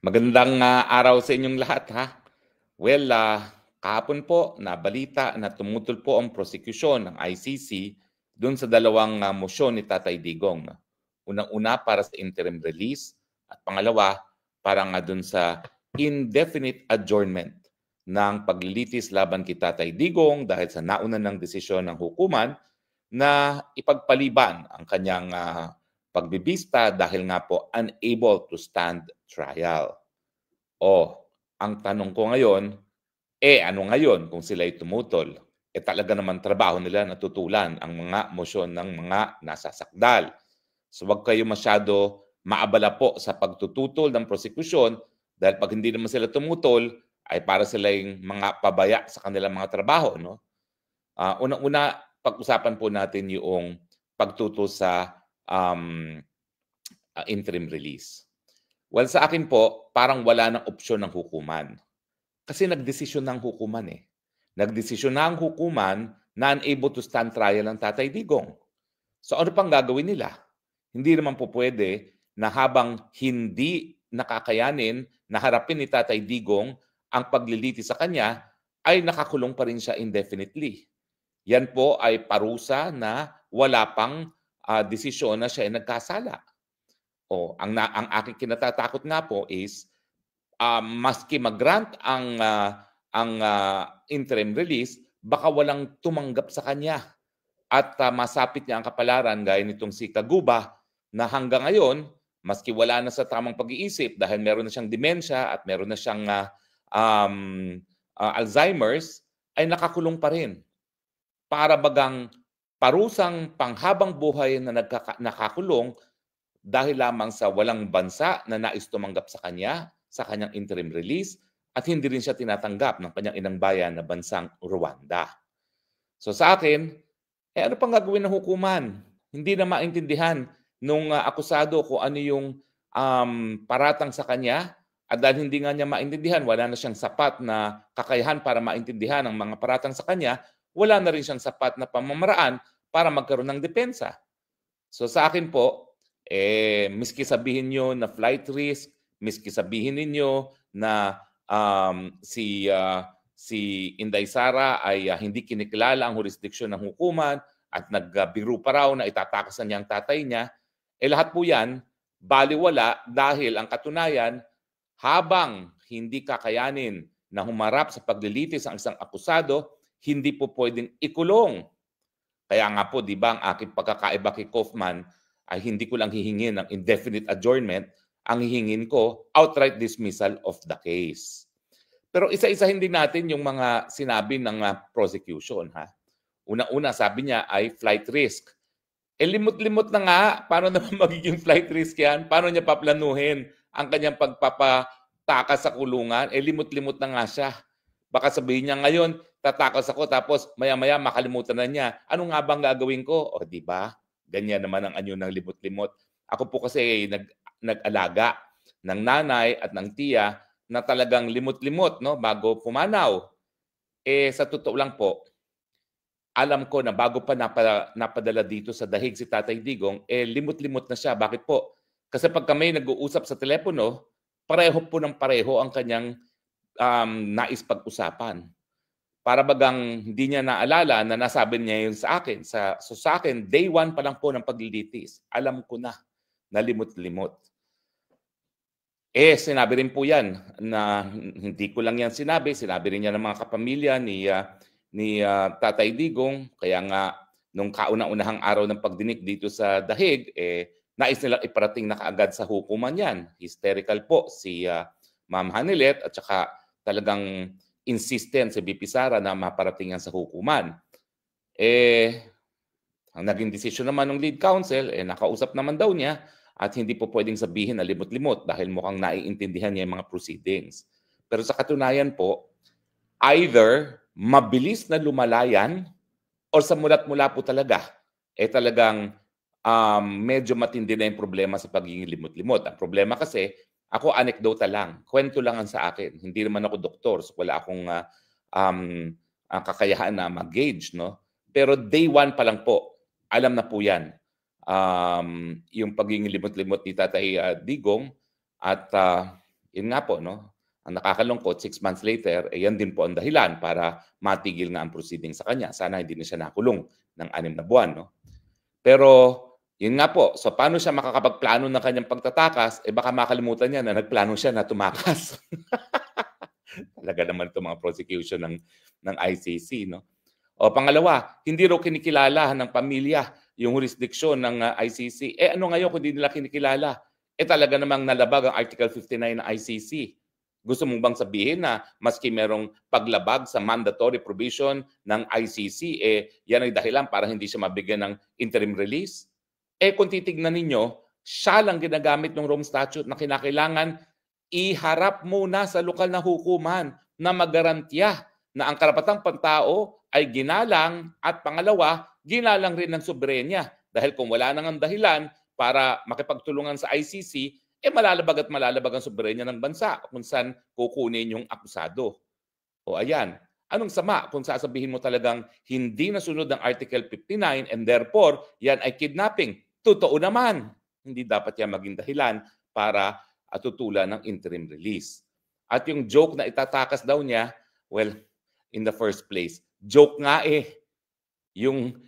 Magandang araw sa inyong lahat ha. Well, kahapon po nabalita na tumutol po ang prosekusyon ng ICC doon sa dalawang mosyon ni Tatay Digong. Unang-una para sa interim release at pangalawa para nga doon sa indefinite adjournment ng paglilitis laban kay Tatay Digong dahil sa nauna ng desisyon ng hukuman na ipagpaliban ang kanyang pagbibista dahil nga po unable to stand trial. Ang tanong ko ngayon, ano ngayon kung sila'y tumutol? Talaga naman trabaho nila na tutulan ang mga mosyon ng mga nasasakdal. So wag kayo masyado maabala po sa pagtututol ng prosekusyon dahil pag hindi naman sila tumutol, ay para silang mga pabaya sa kanilang mga trabaho. No? Unang-una, pag-usapan po natin yung pagtutol sa interim release. Well, sa akin po, parang wala ng opsyon ng hukuman. Kasi nagdesisyon ng hukuman eh. Nagdesisyon na ang hukuman na unable to stand trial ng Tatay Digong. So ano pang gagawin nila? Hindi naman po pwede na habang hindi nakakayanin na harapin ni Tatay Digong ang pagliliti sa kanya, ay nakakulong pa rin siya indefinitely. Yan po ay parusa na wala pang desisyon na siya ay nagkasala. Ang aking kinatatakot nga po is maski mag-grant ang interim release, baka walang tumanggap sa kanya at masapit niya ang kapalaran gaya nitong si Kaguba na hanggang ngayon, maski wala na sa tamang pag-iisip dahil meron na siyang demensya at meron na siyang Alzheimer's, ay nakakulong pa rin. Para bagang parusang panghabang buhay na nakakulong dahil lamang sa walang bansa na nais tumanggap sa kanyang interim release at hindi rin siya tinatanggap ng kanyang inang bayan na bansang Rwanda. So sa akin, ano pang gagawin ng hukuman? Hindi na maintindihan nung akusado kung ano yung paratang sa kanya at dahil hindi nga niya maintindihan, wala na siyang sapat na kakayahan para maintindihan ang mga paratang sa kanya, wala na rin siyang sapat na pamamaraan para magkaroon ng depensa. So sa akin po, miski sabihin nyo na flight risk, miski sabihin ninyo na si Inday Sara ay hindi kinikilala ang jurisdiksyon ng hukuman at nagbiro pa raw na itatakasan niya ang tatay niya, lahat po yan baliwala dahil ang katunayan, habang hindi kakayanin na humarap sa paglilitis ang isang akusado, hindi po pwedeng ikulong. Kaya nga po, di ba, ang aking pagkakaiba kay Kaufman ay hindi ko lang hihingin ng indefinite adjournment, ang hihingin ko, outright dismissal of the case. Pero isa-isahin din natin yung mga sinabi ng prosecution. Una-una, sabi niya ay flight risk. Limot-limot na nga, paano naman magiging flight risk yan? Paano niya paplanuhin ang kanyang pagpapatakas sa kulungan? Limot-limot na nga siya. Baka sabihin niya ngayon, tatakas ako tapos maya-maya makalimutan na niya. Ano nga bang gagawin ko? Di ba? Ganyan naman ang anyo ng limot-limot. Ako po kasi nag-alaga ng nanay at ng tiya na talagang limot-limot no, bago pumanaw. Sa totoo lang po, alam ko na bago pa napadala dito sa dahig si Tatay Digong, limot-limot na siya. Bakit po? Kasi pag kami nag-uusap sa telepono, pareho po ng pareho ang kanyang nais pag-usapan. Para bagang hindi niya naalala na nasabi niya yun sa akin. So sa akin, day one pa lang po ng paglilitis, alam ko na limot-limot. Sinabi rin po yan na hindi ko lang yan sinabi rin niya ng mga kapamilya ni Tatay Digong. Kaya nga, nung kauna-unahang araw ng pagdinig dito sa dahig, nais nilang iparating na kaagad sa hukuman yan. Hysterical po si Ma'am Hanilet at saka talagang insistent si BP Sara na maparating yan sa hukuman. Ang naging desisyon naman ng lead counsel, nakausap naman daw niya at hindi po pwedeng sabihin na limot-limot dahil mukhang naiintindihan niya yung mga proceedings. Pero sa katunayan po, either mabilis na lumalayan or sa mulat-mula po talaga, talagang medyo matindi na yung problema sa pagiging limot-limot. Ang problema kasi, ako anekdota lang, kwento lang ang sa akin. Hindi naman ako doktor, so wala akong kakayahan na mag-gauge. No? Pero day one pa lang po, alam na po yan. Yung pagiging limot-limot ni Tatay Digong at yun nga po, no? Ang nakakalungkot, 6 months later, yan din po ang dahilan para matigil nga ang proceeding sa kanya. Sana hindi na siya nakulong ng 6 na buwan, no? Pero yun nga po, so paano siya makakapagplano ng kanyang pagtatakas, baka makalimutan niya na nagplano siya na tumakas. Talaga naman itong mga prosecution ng ICC, no? O pangalawa, hindi raw kinikilala ng pamilya yung jurisdiction ng ICC. Ano ngayon kung hindi nila kinikilala? Talaga namang nalabag ang Article 59 ng ICC. Gusto mong bang sabihin na maski merong paglabag sa mandatory provision ng ICC, yan ay dahilan para hindi siya mabigyan ng interim release? Kung titignan ninyo, siya lang ginagamit ng Rome Statute na kinakailangan iharap muna sa lokal na hukuman na magarantiya na ang karapatang pantao ay ginalang at pangalawa, ginalang rin ng soberenya. Dahil kung wala nang dahilan para makipagtulungan sa ICC, malalabag at malalabag ang soberenya ng bansa kung saan kukunin yung akusado. O ayan, anong sama kung sasabihin mo talagang hindi nasunod ang Article 59 and therefore yan ay kidnapping? Totoo naman, hindi dapat yan maging dahilan para tutulan ng interim release. At yung joke na itatakas daw niya, well, in the first place, joke nga yung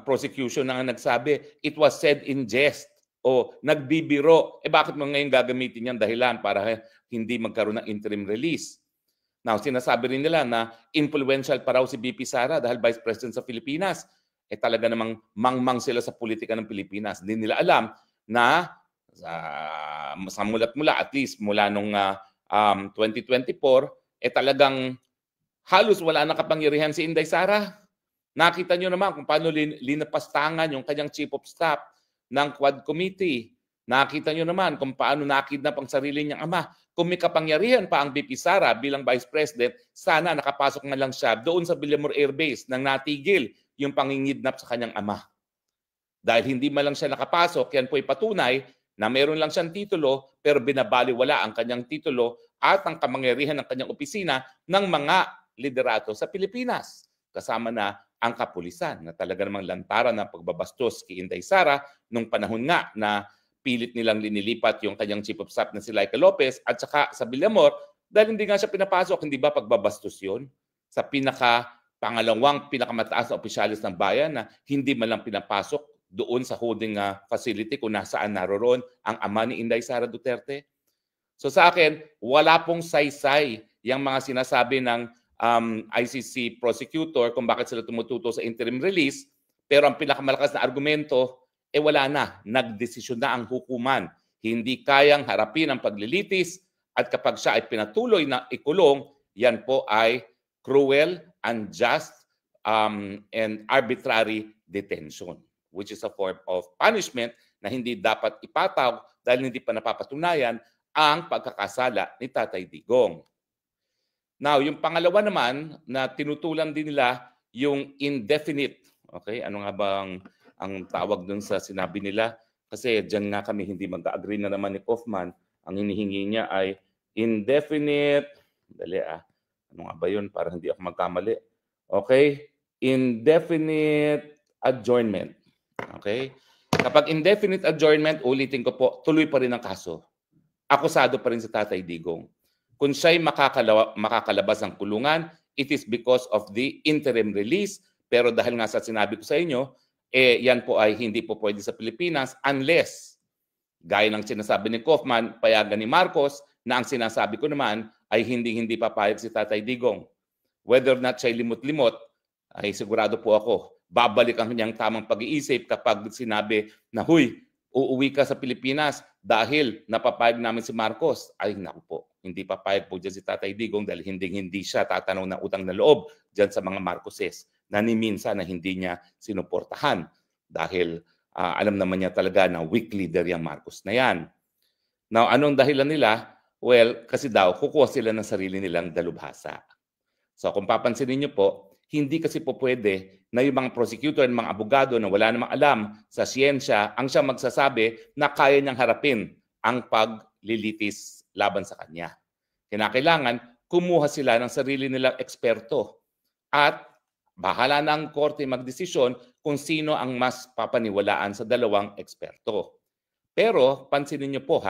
prosecution na nagsabi, it was said in jest o nagbibiro. Bakit mo ngayon gagamitin yan dahilan para hindi magkaroon ng interim release? Now, sinasabi rin nila na influential pa raw si BP Sara dahil Vice President sa Pilipinas. Talaga namang mangmang sila sa politika ng Pilipinas. Hindi nila alam na sa mulat-mula, at least mula nung 2024, talagang halos wala na kapangyarihan si Inday Sara. Nakita nyo naman kung paano linapastangan yung kanyang chief of staff ng Quad Committee. Nakita nyo naman kung paano nakidnap ang sarili niyang ama. Kung may kapangyarihan pa ang BP Sara bilang Vice President, sana nakapasok na lang siya doon sa Villamor Air Base nang natigil yung pangingidnap sa kanyang ama. Dahil hindi man lang siya nakapasok, yan po ay patunay na meron lang siyang titulo pero binabaliwala ang kanyang titulo at ang kamangyarihan ng kanyang opisina ng mga liderato sa Pilipinas. Kasama na ang kapulisan na talaga namang lantaran ng pagbabastos kay Inday Sara nung panahon nga na pilit nilang linilipat yung kanyang chief of staff na si Laika Lopez at saka sa Villamor dahil hindi nga siya pinapasok. Hindi ba pagbabastos yun? Sa pangalawang pinakamataas na opisyalis ng bayan na hindi man lang pinapasok doon sa holding facility kung nasaan naroon ang ama ni Inday Sara Duterte. So sa akin, wala pong saysay yung mga sinasabi ng ICC prosecutor kung bakit sila tumututo sa interim release, pero ang pinakamalakas na argumento, wala na. Nagdesisyon na ang hukuman. Hindi kayang harapin ang paglilitis at kapag siya ay pinatuloy na ikulong, yan po ay cruel, unjust, and arbitrary detention, which is a form of punishment na hindi dapat ipataw dahil hindi pa napapatunayan ang pagkakasala ni Tatay Digong. Now, yung pangalawa naman na tinutulan din nila yung indefinite. Okay, ano nga bang ang tawag dun sa sinabi nila? Kasi dyan nga kami hindi mag-agree na naman ni Kaufman. Ang hinihingi niya ay indefinite. Dali ano nga ba yun? Para hindi ako magkamali. Okay, indefinite adjournment. Okay? Kapag indefinite adjournment, ulitin ko po, tuloy pa rin ang kaso. Akusado pa rin si Tatay Digong. Kung siya'y makakalabas ng kulungan, it is because of the interim release. Pero dahil nga sa sinabi ko sa inyo, yan po ay hindi po pwede sa Pilipinas unless, gaya ng sinasabi ni Kaufman, payagan ni Marcos, na ang sinasabi ko naman ay hindi papayag si Tatay Digong. Whether or not siya'y limot-limot, ay sigurado po ako, babalik ang kanyang tamang pag-iisip kapag sinabi na, huy, uuwi ka sa Pilipinas dahil napapayag namin si Marcos. Ay, naku po, hindi papayag po dyan si Tatay Digong dahil hindi siya tatanaw ng utang na loob dyan sa mga Marcoses na ni minsan na hindi niya sinuportahan dahil alam naman niya talaga na weak leader yung Marcos na yan. Now, anong dahilan nila? Well, kasi daw, kukuha sila ng sarili nilang dalubhasa. So, kung papansinin niyo po, hindi kasi po pwede na yung mga prosecutor at mga abogado na wala namang alam sa siyensya ang siyang magsasabi na kaya niyang harapin ang paglilitis laban sa kanya. Kinakailangan kumuha sila ng sarili nilang eksperto at bahala na ang korte magdesisyon kung sino ang mas papaniwalaan sa dalawang eksperto. Pero pansinin niyo po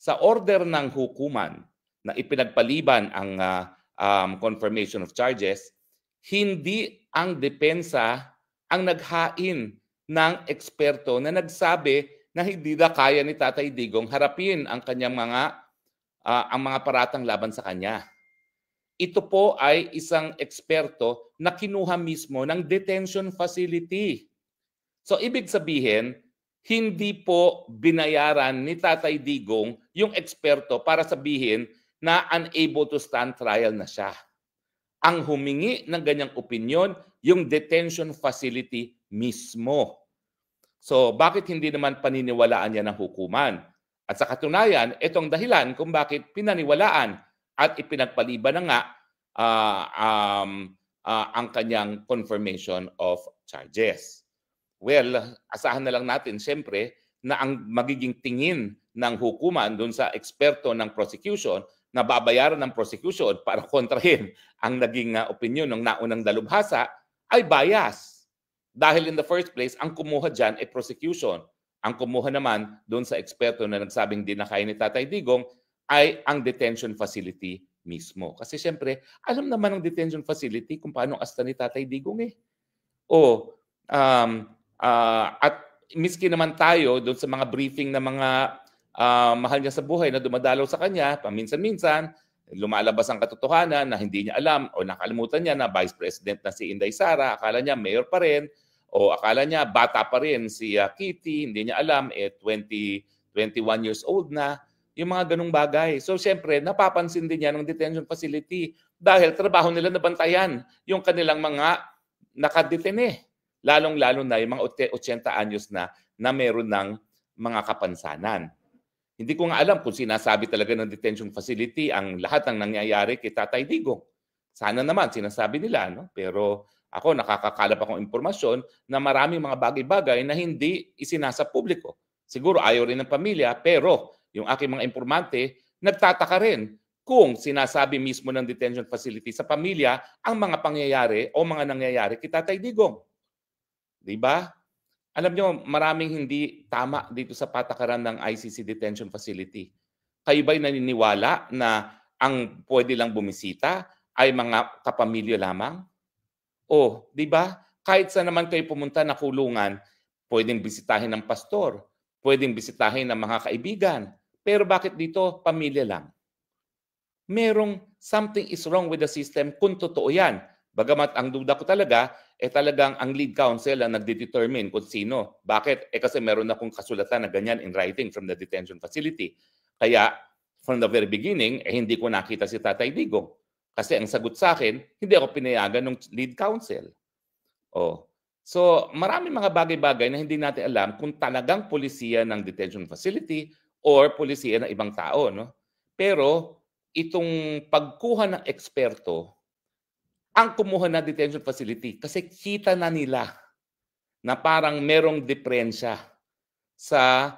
sa order ng hukuman na ipinagpaliban ang confirmation of charges, hindi ang depensa ang naghain ng eksperto na nagsabi na hindi na kaya ni Tatay Digong harapin ang kanyang ang mga paratang laban sa kanya. Ito po ay isang eksperto na kinuha mismo ng detention facility. So ibig sabihin, hindi po binayaran ni Tatay Digong yung eksperto para sabihin na unable to stand trial na siya. Ang humingi ng ganyang opinyon, yung detention facility mismo. So bakit hindi naman paniniwalaan yan ng hukuman? At sa katunayan, itong dahilan kung bakit pinaniwalaan at ipinagpaliban na nga ang kanyang confirmation of charges. Well, asahan na lang natin siyempre na ang magiging tingin ng hukuman doon sa eksperto ng prosecution na babayaran ng prosecution para kontrahin ang naging opinion ng naunang dalubhasa ay bias. Dahil in the first place, ang kumuha dyan ay prosecution. Ang kumuha naman doon sa eksperto na nagsabing di na kaya ni Tatay Digong ay ang detention facility mismo. Kasi siyempre, alam naman ng detention facility kung paano asta ni Tatay Digong eh. At miski naman tayo doon sa mga briefing na mga mahal niya sa buhay na dumadalaw sa kanya, paminsan-minsan, lumalabas ang katotohanan na hindi niya alam o nakalimutan niya na Vice President na si Inday Sara, akala niya mayor pa rin, o akala niya bata pa rin si Kitty, hindi niya alam, 21 years old na, yung mga ganung bagay. So siyempre, napapansin din niya ng detention facility dahil trabaho nila na bantayan yung kanilang mga nakadetene. Lalong-lalo na yung mga 80 anyos na meron ng mga kapansanan. Hindi ko nga alam kung sinasabi talaga ng detention facility ang lahat ng nangyayari kay Tatay Digong. Sana naman sinasabi nila, no? Pero ako nakakakalap akong impormasyon na maraming mga bagay-bagay na hindi isinasa publiko. Siguro ayaw rin ng pamilya, pero yung aking mga informante nagtataka rin kung sinasabi mismo ng detention facility sa pamilya ang mga pangyayari o mga nangyayari kay Tatay Digong. 'Di ba? Alam nyo, maraming hindi tama dito sa patakaran ng ICC detention facility. Kayo ba'y naniniwala na ang pwede lang bumisita ay mga kapamilya lamang? O, di ba? Kahit saan naman kayo pumunta na kulungan, pwedeng bisitahin ng pastor, pwedeng bisitahin ng mga kaibigan. Pero bakit dito pamilya lang? Merong something is wrong with the system kung totoo yan. Bagamat ang duda ko talaga, talagang ang lead counsel ang nagdedetermine kung sino. Bakit? Kasi meron akong kasulatan na ganyan in writing from the detention facility. Kaya, from the very beginning, hindi ko nakita si Tatay Digong. Kasi ang sagot sa akin, hindi ako pinayagan ng lead counsel. So, maraming mga bagay-bagay na hindi natin alam kung talagang polisiya ng detention facility or polisiya ng ibang tao. No? Pero, itong pagkuha ng eksperto, ang kumuha na detention facility kasi kita na nila na parang merong diferensya sa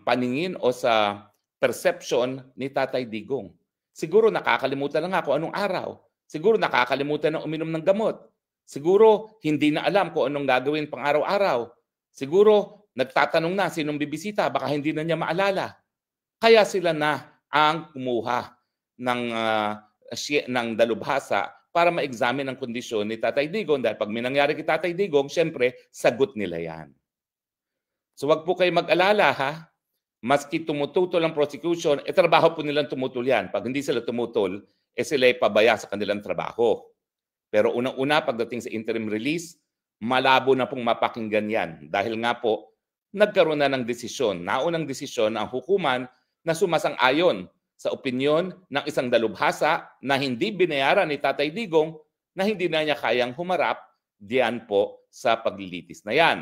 paningin o sa perception ni Tatay Digong. Siguro nakakalimutan na nga kung anong araw. Siguro nakakalimutan na uminom ng gamot. Siguro hindi na alam kung anong gagawin pang araw-araw. Siguro nagtatanong na sinong bibisita, baka hindi na niya maalala. Kaya sila na ang kumuha ng dalubhasa para ma-examine ang kondisyon ni Tatay Digong dahil pag may nangyari kay Tatay Digong, siyempre, sagot nila yan. So wag po kayo mag-alala ha. Maski tumututol ang prosecution, trabaho po nilang tumutol yan. Pag hindi sila tumutol, sila ay pabaya sa kanilang trabaho. Pero unang-una, pagdating sa interim release, malabo na pong mapakinggan yan. Dahil nga po, nagkaroon na ng desisyon. Naunang desisyon ang hukuman na sumasang-ayon sa opinyon ng isang dalubhasa na hindi binayaran ni Tatay Digong na hindi na niya kayang humarap diyan po sa paglilitis na yan.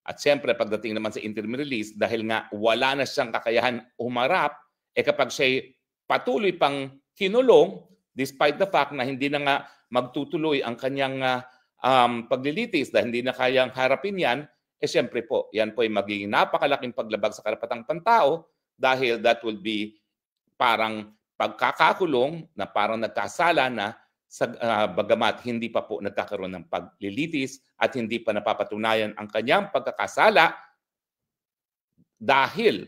At siyempre, pagdating naman sa interim release, dahil nga wala na siyang kakayahan humarap, kapag siya'y patuloy pang kinulong, despite the fact na hindi na nga magtutuloy ang kanyang paglilitis dahil hindi na kayang harapin yan, siyempre po, yan po ay magiging napakalaking paglabag sa karapatang pantao dahil that will be parang pagkakakulong na parang nagkasala na sa bagamat hindi pa po nagkakaroon ng paglilitis at hindi pa napapatunayan ang kanyang pagkakasala dahil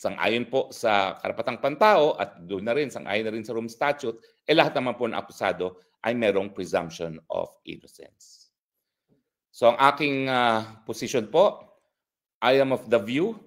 sang-ayon po sa karapatang pantao at doon na rin, sang-ayon na rin sa Rome Statute, lahat naman po ng akusado ay merong presumption of innocence. So ang aking position po, I am of the view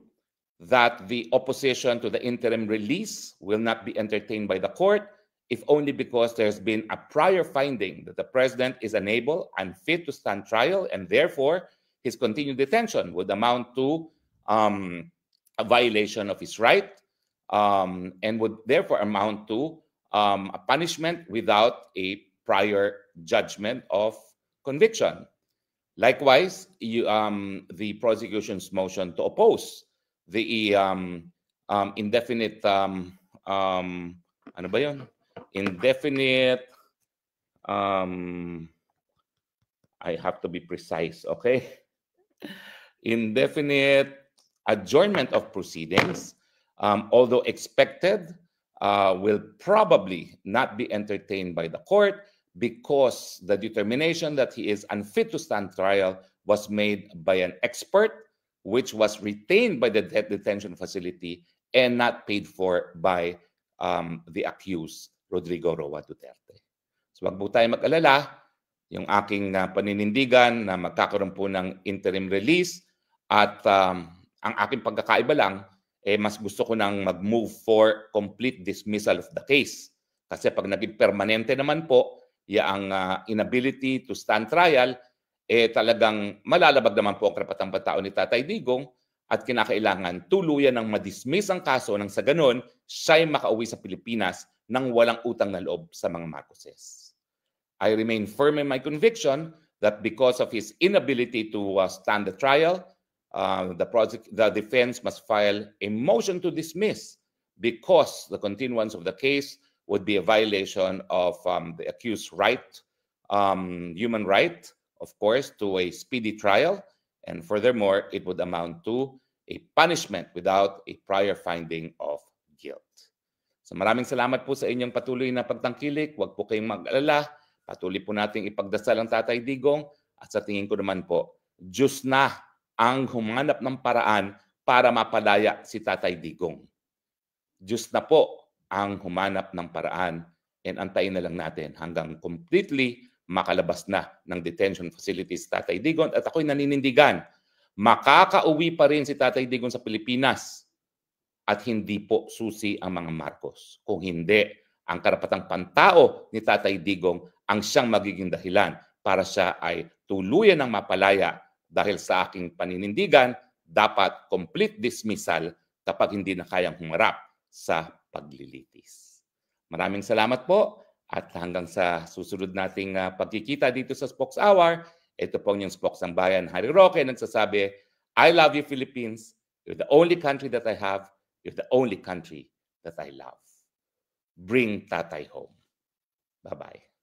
that the opposition to the interim release will not be entertained by the court if only because there's been a prior finding that the president is unable and fit to stand trial, and therefore his continued detention would amount to a violation of his right and would therefore amount to a punishment without a prior judgment of conviction. Likewise, the prosecution's motion to oppose the indefinite ano ba yun? Indefinite I have to be precise, okay? Indefinite adjournment of proceedings, although expected, will probably not be entertained by the court because the determination that he is unfit to stand trial was made by an expert, which was retained by the detention facility and not paid for by the accused, Rodrigo Roa Duterte. So wag po tayo mag-alala, yung aking paninindigan na magkakaroon po ng interim release at ang aking pagkakaiba lang, mas gusto ko nang mag-move for complete dismissal of the case. Kasi pag naging permanente naman po, ang inability to stand trial, talagang malalabag naman po ang karapatang pantao ni Tatay Digong at kinakailangan tuluyan ng madismiss ang kaso nang sa ganon, siya'y makauwi sa Pilipinas nang walang utang na loob sa mga Marcoses. I remain firm in my conviction that because of his inability to stand the trial, the defense must file a motion to dismiss because the continuance of the case would be a violation of the accused's right, human right, of course, to a speedy trial. And furthermore, it would amount to a punishment without a prior finding of guilt. So maraming salamat po sa inyong patuloy na pagtangkilik. Huwag po kayong mag-alala. Patuloy po nating ipagdasal ang Tatay Digong. At sa tingin ko naman po, Diyos na ang humanap ng paraan para mapalaya si Tatay Digong. Diyos na po ang humanap ng paraan, and antayin na lang natin hanggang completely makalabas na ng detention facilities Tatay Digong. At ako'y naninindigan, makakauwi pa rin si Tatay Digong sa Pilipinas at hindi po susi ang mga Marcos. Kung hindi, ang karapatang pantao ni Tatay Digong ang siyang magiging dahilan para siya ay tuluyan ng mapalaya. Dahil sa aking paninindigan, dapat complete dismissal kapag hindi na kayang humarap sa paglilitis. Maraming salamat po at hanggang sa susunod nating pagkikita dito sa Spokes Hour, ito po yung Spokes ng Bayan, Harry Roque, nagsasabi, I love you Philippines, you're the only country that I have, you're the only country that I love. Bring Tatay home. Bye-bye.